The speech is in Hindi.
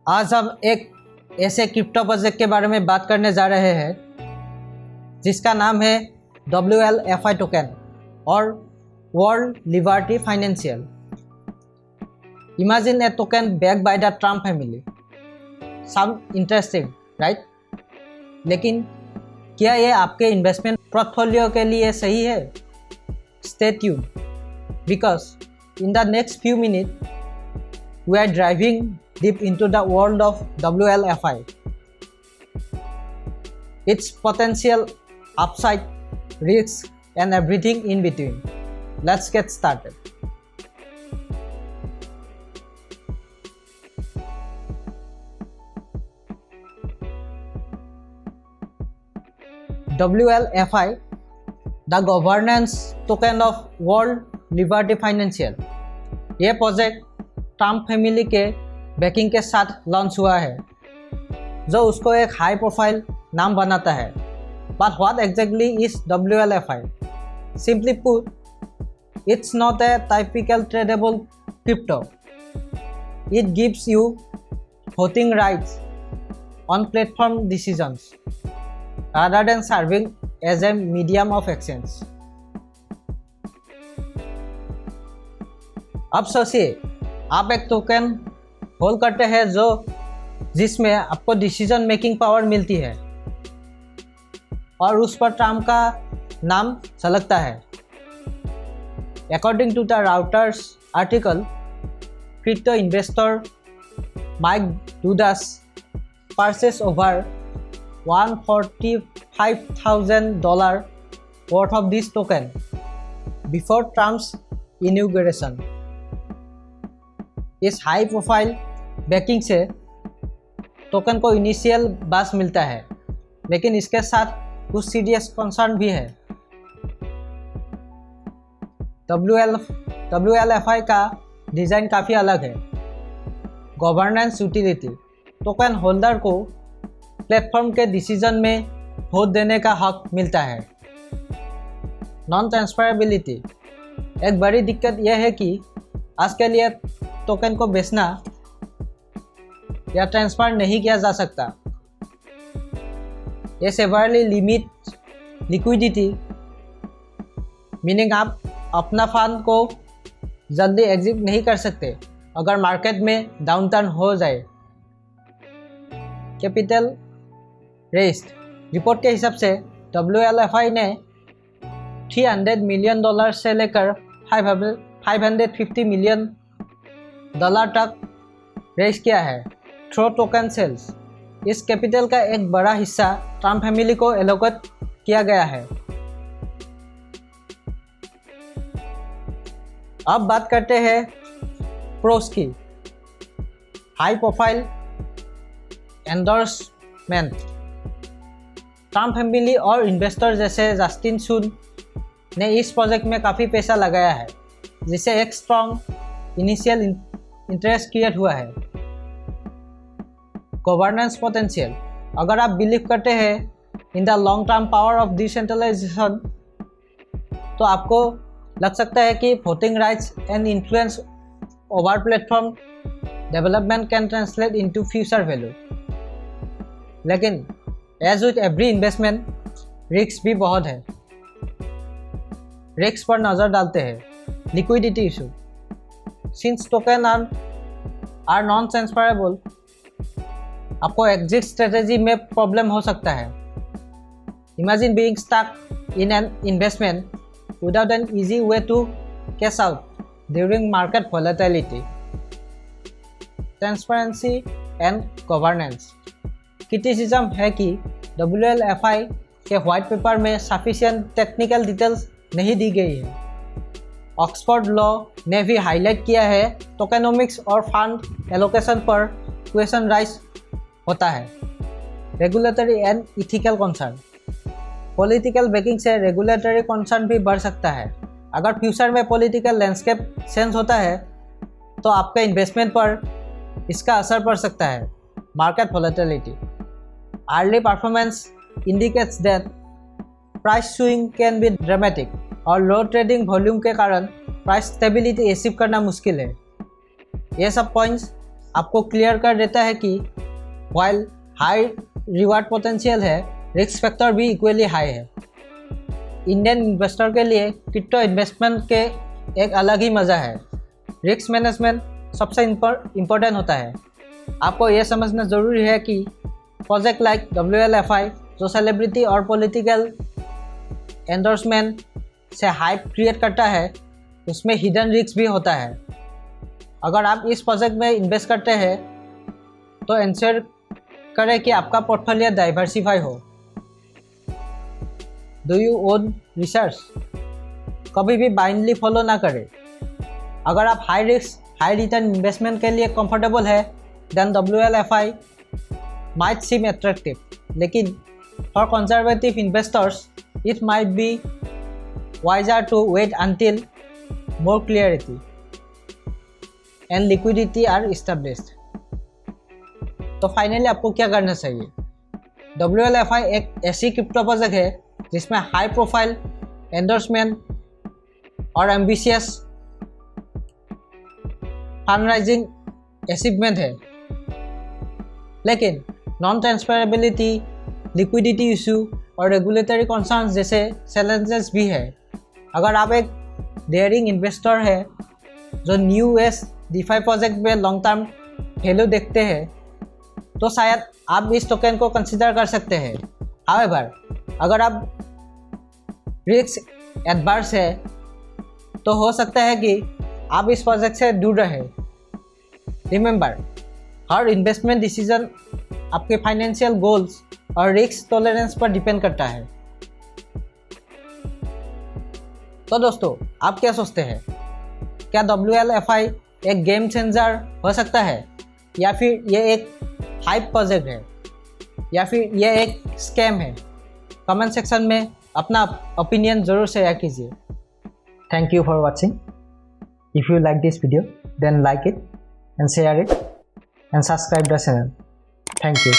आज हम एक ऐसे क्रिप्टो प्रोजेक्ट के बारे में बात करने जा रहे हैं जिसका नाम है WLFI टोकन और world liberty financial. Imagine A token backed by the Trump family. Sound interesting, right? लेकिन क्या ये आपके इन्वेस्टमेंट पोर्टफोलियो के लिए सही है? Stay tuned because in the next few minutes we are driving deep into the world of WLFI, its potential, upside, risks and everything in between. Let's get started. WLFI, the governance token of world liberty financial. ये प्रोजेक्ट ट्रम्प फैमिली के बैकिंग के साथ लॉन्च हुआ है, जो उसको एक हाई प्रोफाइल नाम बनाता है। But what exactly is WLFI? Simply put, it's not a typical tradable crypto. It gives you voting rights on platform decisions rather than serving as a medium of exchange. अब सोचिए, आप एक टोकन होल्ड करते हैं जिसमें आपको डिसीजन मेकिंग पावर मिलती है और उस पर ट्रम्प का नाम झलकता है। According to the Reuters article, crypto investor Mike Dudas purchase over $145,000 worth of this token before Trump's inauguration. इस हाई प्रोफाइल बैकिंग से टोकन को इनिशियल बस मिलता है, लेकिन इसके साथ कुछ सीरियस कंसर्न भी है। WLFI का डिज़ाइन काफ़ी अलग है। गवर्नेंस यूटिलिटी, टोकन होल्डर को प्लेटफॉर्म के डिसीजन में वोट देने का हक मिलता है। नॉन ट्रांसफरेबिलिटी, एक बड़ी दिक्कत यह है कि आज के लिए टोकन को बेचना या ट्रांसफर नहीं किया जा सकता। ये सेवरली लिमिट लिक्विडिटी, मीनिंग आप अपना फंड को जल्दी एग्जिट नहीं कर सकते अगर मार्केट में डाउनटर्न हो जाए। कैपिटल रेस्ट, रिपोर्ट के हिसाब से WLFI ने $300 मिलियन से लेकर $550 मिलियन तक रेज किया है थ्रू टोकन सेल्स। इस कैपिटल का एक बड़ा हिस्सा ट्रम्प फैमिली को एलोकेट किया गया है। अब बात करते हैं प्रोस की। High profile endorsement, Trump family और इन्वेस्टर जैसे जस्टिन सुन ने इस प्रोजेक्ट में काफ़ी पैसा लगाया है, जिससे एक स्ट्रॉन्ग इनिशियल इंटरेस्ट क्रिएट हुआ है। गवर्नेंस पोटेंशियल, अगर आप बिलीव करते हैं in the long term power of decentralization, तो आपको लग सकता है कि voting rights and influence over platform development can translate into future value. लेकिन as with every investment, risk भी बहुत है। रिस्क पर नज़र डालते हैं। Liquidity issue, since token are non transferable, आपको एग्जिट स्ट्रेटेजी में प्रॉब्लम हो सकता है। Imagine being stuck in an investment without an easy way to cash out during market volatility. Transparency and governance, criticism है कि WLFI के व्हाइट पेपर में सफिशिएंट टेक्निकल डिटेल्स नहीं दी गई है। ऑक्सफोर्ड लॉ ने भी हाईलाइट किया है टोकेनोमिक्स और फंड एलोकेशन पर क्वेश्चन राइज होता है। Regulatory and ethical concern, political banking से रेगुलेटरी कंसर्न भी बढ़ सकता है। अगर फ्यूचर में पॉलिटिकल लैंडस्केप चेंज होता है तो आपके इन्वेस्टमेंट पर इसका असर पड़ सकता है। Market volatility, early performance indicates that price swing can be dramatic और लो ट्रेडिंग वॉल्यूम के कारण प्राइस स्टेबिलिटी अचीव करना मुश्किल है। ये सब पॉइंट्स आपको क्लियर कर देता है कि वाइल हाई रिवार्ड पोटेंशियल है, रिस्क फैक्टर भी इक्वली हाई है। इंडियन इन्वेस्टर के लिए क्रिप्टो इन्वेस्टमेंट के एक अलग ही मज़ा है। रिस्क मैनेजमेंट सबसे इम्पोर्टेंट होता है। आपको यह समझना ज़रूरी है कि प्रोजेक्ट लाइक WLFI जो सेलिब्रिटी और पॉलिटिकल एंडोर्समेंट से हाइप क्रिएट करता है, उसमें हिडन रिस्क भी होता है। अगर आप इस प्रोजेक्ट में इन्वेस्ट करते हैं तो इंश्योर करें कि आपका पोर्टफोलियो डाइवर्सिफाई हो। Do you own research? कभी भी बाइंडली फॉलो ना करें। अगर आप high risk high return investment के लिए कंफर्टेबल है then WLFI might seem attractive, लेकिन for conservative investors it might be wiser to wait until more clarity and liquidity are established. तो फाइनली आपको क्या करना चाहिए? WLFI एक ऐसी क्रिप्टो प्रोजेक्ट है जिसमें हाई प्रोफाइल एंडोर्समेंट और एम्बिशियस फंडराइजिंग अचीवमेंट है, लेकिन नॉन ट्रांसफरेबिलिटी, लिक्विडिटी इशू और रेगुलेटरी कंसर्न्स जैसे चैलेंजेस भी है। अगर आप एक डेयरिंग इन्वेस्टर है जो न्यू एस DeFi प्रोजेक्ट में लॉन्ग टर्म वैल्यू देखते हैं तो शायद आप इस टोकन को कंसिडर कर सकते हैं। हाउएवर, अगर आप रिस्क एडवर्स है तो हो सकता है कि आप इस प्रोजेक्ट से दूर रहें। रिमेंबर, हर इन्वेस्टमेंट डिसीजन आपके फाइनेंशियल गोल्स और रिस्क टॉलरेंस पर डिपेंड करता है। तो दोस्तों, आप क्या सोचते हैं? क्या WLFI एक गेम चेंजर हो सकता है, या फिर ये एक हाइप प्रोजेक्ट है, या फिर ये एक स्कैम है? कमेंट सेक्शन में अपना ओपिनियन ज़रूर शेयर कीजिए। Thank you for watching. If you like this video then like it and share it and subscribe the channel. Thank you.